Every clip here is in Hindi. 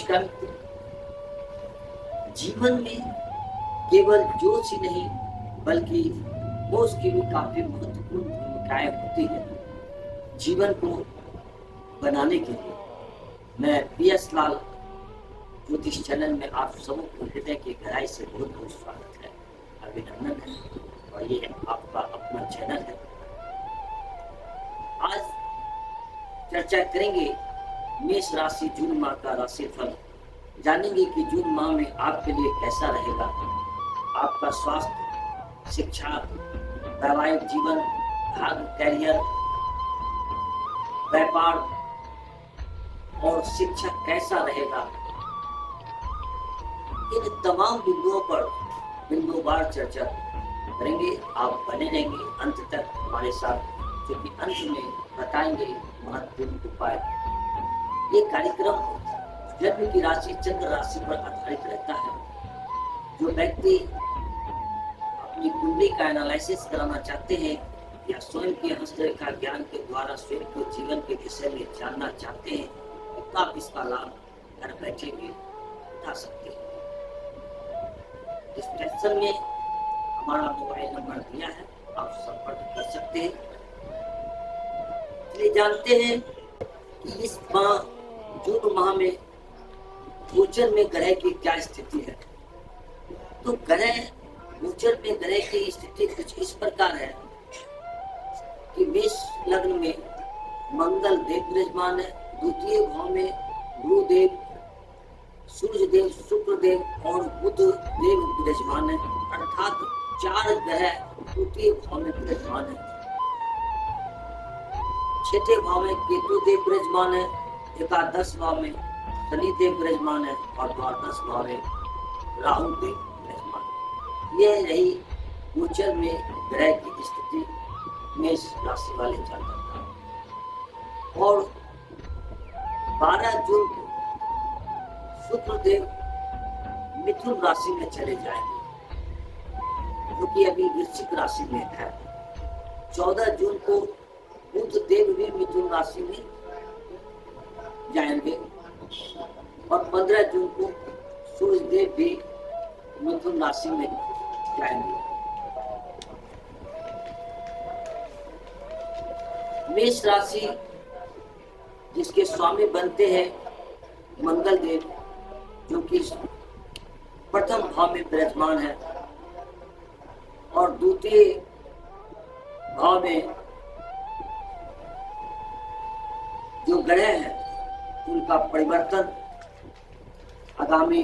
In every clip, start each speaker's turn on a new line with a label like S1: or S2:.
S1: नमस्कार मित्रों। जीवन में केवल जोश ही नहीं बल्कि होश की भी काफी महत्वपूर्ण भूमिकाएं होती है जीवन को बनाने के लिए। मैं पीएस लाल ज्योतिष चैनल में आप सबको हृदय की गहराई से बहुत बहुत स्वागत है, अभिनंदन है। और ये आपका अपना चैनल है। आज चर्चा करेंगे मेष राशि जून माह का राशिफल। जानेंगे कि जून माह में आपके लिए कैसा रहेगा। आपका स्वास्थ्य, शिक्षा, वैवाहिक जीवन, भाग्य, करियर, व्यापार और शिक्षा कैसा रहेगा। इन तमाम बिंदुओं पर बिंदुवार चर्चा करेंगे। आप बने रहेंगे अंत तक हमारे साथ, क्योंकि अंत में बताएंगे महत्वपूर्ण उपाय। ये कार्यक्रम जन्म की राशि चंद्र राशि पर आधारित रहता है। जो व्यक्ति अपनी कुंडली का एनालिसिस कराना चाहते हैं या स्वयं के हस्तरेखा ज्ञान के द्वारा स्वयं को जीवन के विषय में जानना चाहते हैं तो आप इसका लाभ घर बैठे भी उठा सकते हैं। डिस्क्रिप्शन में हमारा मोबाइल नंबर दिया है, आप संपर्क कर सकते हैं। चलिए जानते हैं कि इस माह जून माह में गोचर में ग्रह की क्या स्थिति है। तो गोचर में ग्रह की स्थिति कुछ इस प्रकार है कि मेष लग्न में मंगल देव विराजमान है, द्वितीय भाव में गुरुदेव, सूर्य देव, शुक्र देव और बुध देव विराजमान है। अर्थात 4 ग्रह द्वितीय भाव में विराजमान है। छठे भाव में केतु देव विराजमान है, एकादश भाव में शनि देव विराजमान है और द्वादश भाव में राहु देव विराजमान है। यह रही गोचर में ग्रह की स्थिति मेष राशि वाले जातक। और 12 जून को शुक्र देव मिथुन राशि में चले जाएंगे, जो कि अभी वृश्चिक राशि में है। 14 जून को बुध देव भी मिथुन राशि में जाएंगे और 15 जून को सूर्य देव भी मिथुन राशि में जाएंगे। मेष राशि जिसके स्वामी बनते हैं मंगल देव, जो कि प्रथम भाव में विराजमान है और द्वितीय भाव में जो ग्रह है उनका परिवर्तन आगामी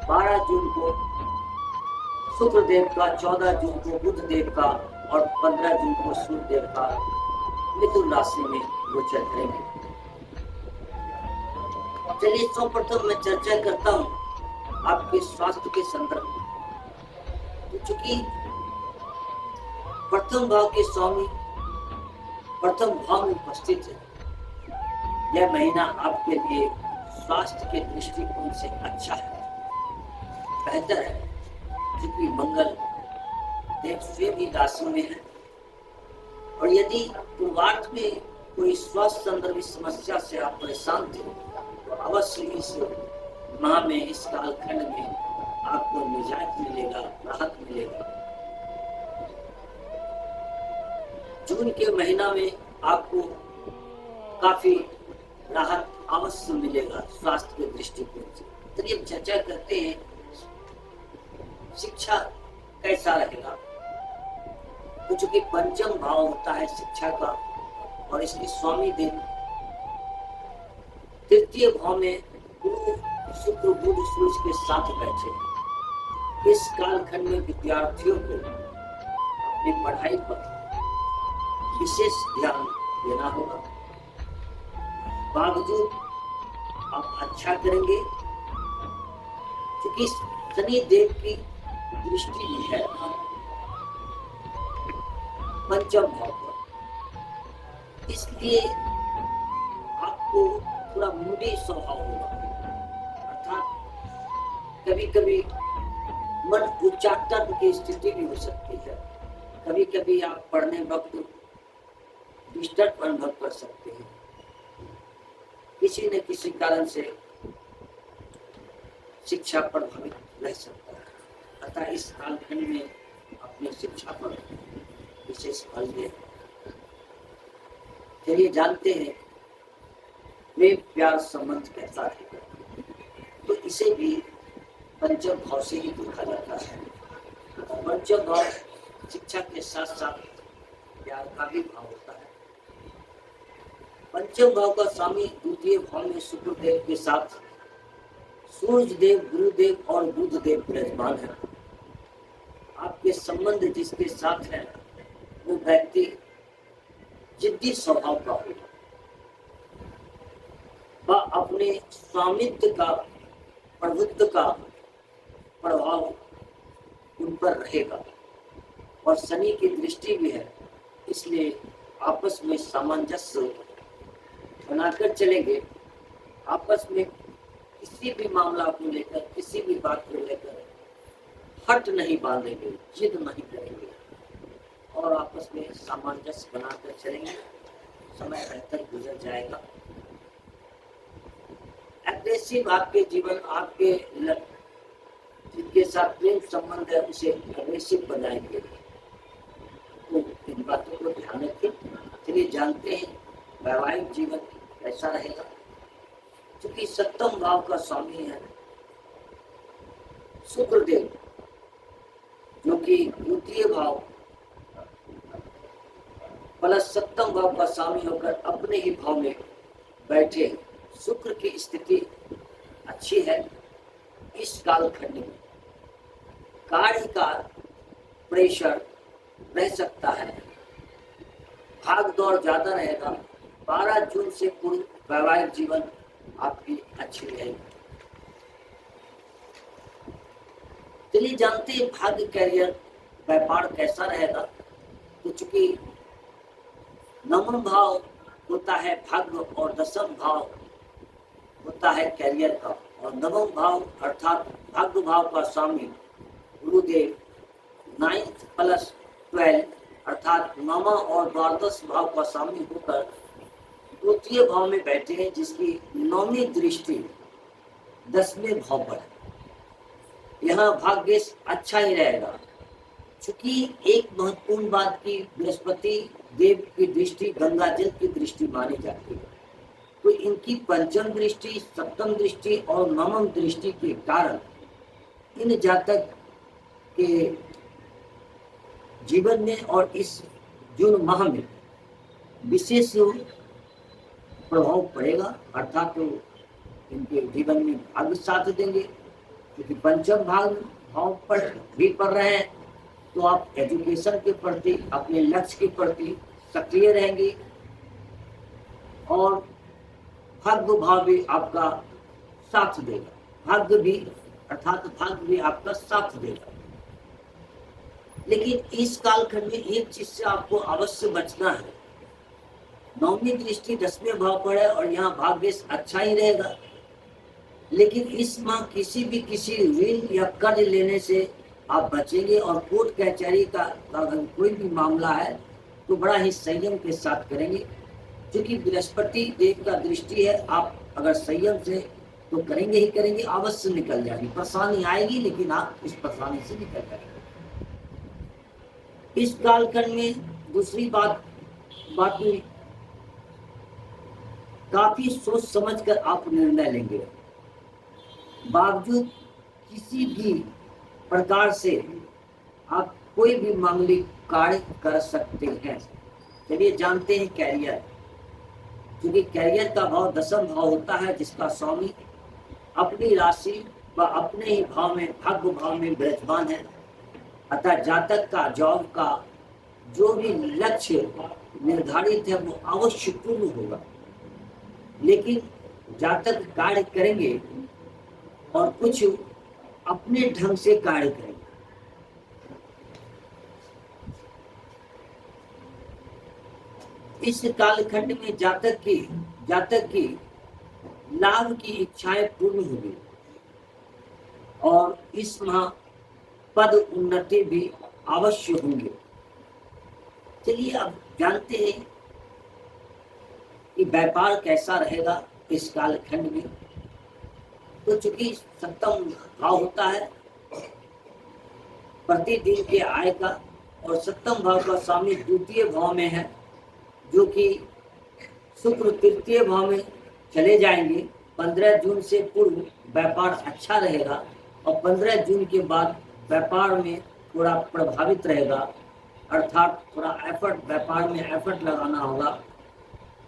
S1: 12 जून को शुक्र देव का, 14 जून को बुध देव का और 15 जून को सूर्य देव का मिथुन राशि में गोचर करेंगे। चलिए सर्वप्रथम मैं चर्चा करता हूँ आपके स्वास्थ्य के संदर्भ में। तो चूंकि प्रथम भाव के स्वामी प्रथम भाव में उपस्थित है, यह महीना आपके लिए स्वास्थ्य के दृष्टिकोण से अच्छा है, बेहतर है, क्योंकि मंगल देव स्वयं ही राशि में है। और यदि पूर्वार्थ में कोई स्वास्थ्य संबंधी समस्या से आप परेशान थे तो अवश्य इस माह में, इस कालखंड में आपको निजात मिलेगा, राहत मिलेगा। जून के महीना में आपको काफी राहत अवश्य मिलेगा स्वास्थ्य के दृष्टिकोण से। चलिए हम चर्चा करते हैं शिक्षा कैसा रहेगा। तो चूंकि पंचम भाव होता है शिक्षा का और इसके स्वामी देव तृतीय भाव में गुरु, शुक्र, बुध, सूर्य के साथ बैठे। इस कालखंड में विद्यार्थियों को अपनी पढ़ाई पर विशेष ध्यान देना होगा। बावजूद आप अच्छा करेंगे, क्योंकि शनि देव की दृष्टि है पंचम भाव पर, इसलिए आपको थोड़ा मूडी स्वभाव होगा। अर्थात कभी कभी मन उच्चाटन की स्थिति भी हो सकती है। कभी कभी आप पढ़ने वक्त डिस्टर्ब अनुभव कर सकते हैं। किसी न किसी कारण से शिक्षा प्रभावित रह सकता है। अतः इस कालखंड में अपनी शिक्षा पर विशेष बल दें। चलिए जानते हैं प्रेम प्यार संबंध कैसा है। तो इसे भी पंचम भाव से ही देखा जाता है। पंचम भाव शिक्षा के साथ साथ प्यार का भी भाव होता है। पंचम भाव का स्वामी द्वितीय भाव में शुक्रदेव के साथ सूर्य देव, गुरुदेव और बुध देव विराजमान है। आपके संबंध जिसके साथ है वो व्यक्ति जिद्दी स्वभाव का होगा। वह अपने स्वामित्व का, प्रभुत्व का प्रभाव उन पर रहेगा और शनि की दृष्टि भी है, इसलिए आपस में सामंजस्य बनाकर चलेंगे। आपस में किसी भी मामला को लेकर, किसी भी बात को लेकर हट नहीं बांधेंगे, जिद नहीं करेंगे और आपस में सामंजस्य बनाकर चलेंगे। समय बेहतर गुजर जाएगा। एग्रेसिव आपके जीवन, आपके जिनके साथ प्रेम संबंध है उसे एग्रेसिव बनाएंगे। तो इन बातों को ध्यान रखें। चलिए जानते हैं वैवाहिक जीवन कैसा रहेगा। क्योंकि सप्तम भाव का स्वामी है शुक्रदेव, जो कि द्वितीय भाव प्लस सप्तम भाव का स्वामी होकर अपने ही भाव में बैठे। शुक्र की स्थिति अच्छी है। इस कालखंड में कार्य का प्रेशर रह सकता है, भाग दौड़ ज्यादा रहेगा। 12 जून से पूर्व वैवाहिक जीवन आपकी अच्छी रहेगी। चलिए जानते हैं भाग्य, कैरियर, व्यापार कैसा रहेगा। तो चूंकि नवम भाव होता है भाग्य और दसम भाव होता है कैरियर का, और नवम भाव अर्थात भाग्य भाव का स्वामी गुरुदेव 9th + 12 अर्थात नौवां और द्वादश भाव का स्वामी होकर द्वितीय भाव में बैठे हैं, जिसकी 9वीं दृष्टि 10वें भाव पर है। यहाँ भाग्य अच्छा ही रहेगा। चूंकि एक महत्वपूर्ण बात की बृहस्पति देव की दृष्टि गंगा जल की दृष्टि मानी जाती है, तो इनकी पंचम दृष्टि, सप्तम दृष्टि और नवम दृष्टि के कारण इन जातक के जीवन में और इस जून माह में विशेष प्रभाव पड़ेगा। अर्थात तो इनके जीवन में भाग्य साथ देंगे, क्योंकि पंचम भाव पर भी पड़ रहे हैं। तो आप एजुकेशन के प्रति, अपने लक्ष्य के प्रति सक्रिय रहेंगे और भाग्य भाव भी आपका साथ देगा। भाग्य भी अर्थात भाग्य भी आपका साथ देगा। लेकिन इस कालखंड में एक चीज से आपको अवश्य बचना है। 9वीं दृष्टि 10वें भाव पर है और यहाँ भाग्य अच्छा ही रहेगा, लेकिन इस माह किसी ऋण या कर्ज लेने से आप बचेंगे। और कोर्ट कचहरी का अगर कोई भी मामला है तो बड़ा ही संयम के साथ करेंगे, क्योंकि बृहस्पति देव का दृष्टि है। आप अगर संयम से तो करेंगे ही करेंगे, अवश्य निकल जाएगी। परेशानी आएगी लेकिन आप इस परेशानी से निकल जाएंगे। इस कालखंड में दूसरी बात में काफी सोच समझकर आप निर्णय लेंगे। बावजूद किसी भी प्रकार से आप कोई भी मामूली कार्य कर सकते हैं। चलिए जानते हैं कैरियर। क्योंकि कैरियर का भाव दसम भाव होता है, जिसका स्वामी अपनी राशि व अपने ही भाव में, भाग्य भाव में विराजमान है। अतः जातक का जॉब का जो भी लक्ष्य निर्धारित है वो अवश्य पूर्ण होगा। लेकिन जातक कार्य करेंगे और कुछ अपने ढंग से कार्य करेंगे। इस कालखंड में जातक की लाभ की इच्छाएं पूर्ण होगी और इस माह पद उन्नति भी अवश्य होंगे। चलिए अब जानते हैं कि व्यापार कैसा रहेगा इस कालखंड में। तो चूंकि सप्तम भाव होता है प्रतिदिन के आय का, और सप्तम भाव का स्वामी द्वितीय भाव में है, जो कि शुक्र तृतीय भाव में चले जाएंगे। 15 जून से पूर्व व्यापार अच्छा रहेगा और 15 जून के बाद व्यापार में थोड़ा प्रभावित रहेगा, अर्थात थोड़ा एफर्ट, व्यापार में एफर्ट लगाना होगा,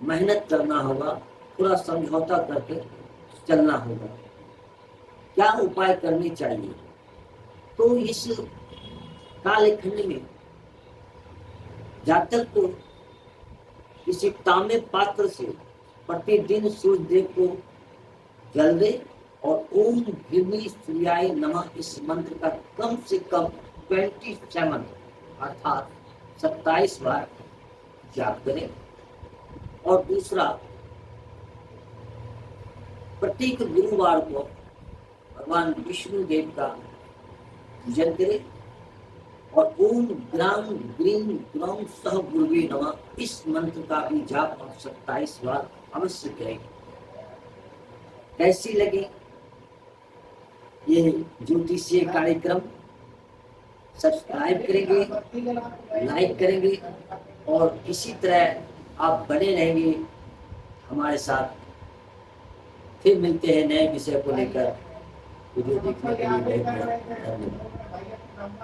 S1: मेहनत करना होगा, थोड़ा समझौता करके चलना होगा। क्या उपाय करने चाहिए? तो इस कालखंड में जातक को किसी तांबे पात्र से प्रतिदिन सूर्य देव को जल दे और ओम भीमी सूर्याय नमः इस मंत्र का कम से कम 27 अर्थात 27 बार जाप करें। और दूसरा, प्रत्येक गुरुवार को भगवान विष्णु देव का पूजन करें और ओम ग्राम ग्रीम ग्राम सह गुरुवे नमः इस मंत्र का भी जाप आप 27 बार अवश्य करें। कैसी लगी ये ज्योतिषीय कार्यक्रम? सब्सक्राइब करेंगे, लाइक करेंगे और इसी तरह आप बने रहेंगे हमारे साथ। फिर मिलते हैं नए विषय को लेकर। वीडियो देखने के लिए बहुत बहुत धन्यवाद।